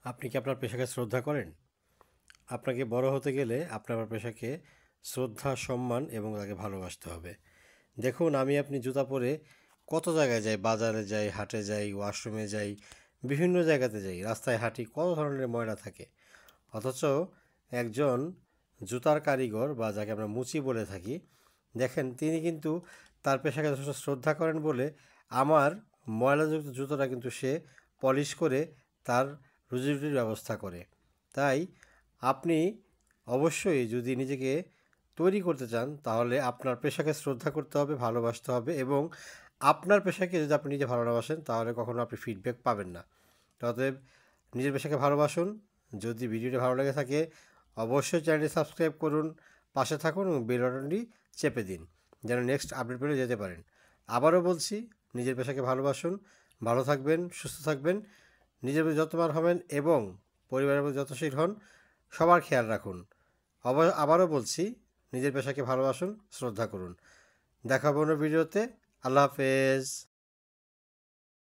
আপনি কি আপনার পেশাকে শ্রদ্ধা করেন? আপনাকে বড় হতে গেলে আপনার পেশাকে শ্রদ্ধা, সম্মান এবং তাকে ভালোবাসতে হবে। দেখুন, আমি আপনি জুতা পরে কত জায়গায় যাই, বাজারে যাই, হাটে যাই, ওয়াশরুমে যাই, বিভিন্ন জায়গাতে যাই, রাস্তায় হাঁটি, কত ধরনের ময়লা থাকে। অথচ একজন জুতার কারিগর বা যাকে আমরা মুচি বলে থাকি, দেখেন তিনি কিন্তু তার পেশাকে যথেষ্ট শ্রদ্ধা করেন বলে আমার ময়লাযুক্ত জুতোটা কিন্তু সে পলিশ করে তার রুজিরুটির ব্যবস্থা করে। তাই আপনি অবশ্যই যদি নিজেকে তৈরি করতে চান তাহলে আপনার পেশাকে শ্রদ্ধা করতে হবে, ভালোবাসতে হবে এবং আপনার পেশাকে যদি আপনি নিজে ভালোবাসেন তাহলে কখনো আপনি ফিডব্যাক পাবেন না। অতএব নিজের পেশাকে ভালোবাসুন। যদি ভিডিওটি ভালো লেগে থাকে অবশ্যই চ্যানেলটি সাবস্ক্রাইব করুন, পাশে থাকুন এবং বেল বাটনটি চেপে দিন যেন নেক্সট আপডেট পেলে যেতে পারেন। আবারও বলছি, নিজের পেশাকে ভালোবাসুন, ভালো থাকবেন, সুস্থ থাকবেন, নিজের প্রতি যত্নবান হবেন এবং পরিবারের প্রতি যত্নশীল হন। সবার খেয়াল রাখুন। আবারও বলছি, নিজের পেশাকে ভালোবাসুন, শ্রদ্ধা করুন। দেখা হবে অন্য ভিডিওতে। আল্লাহ হাফেজ।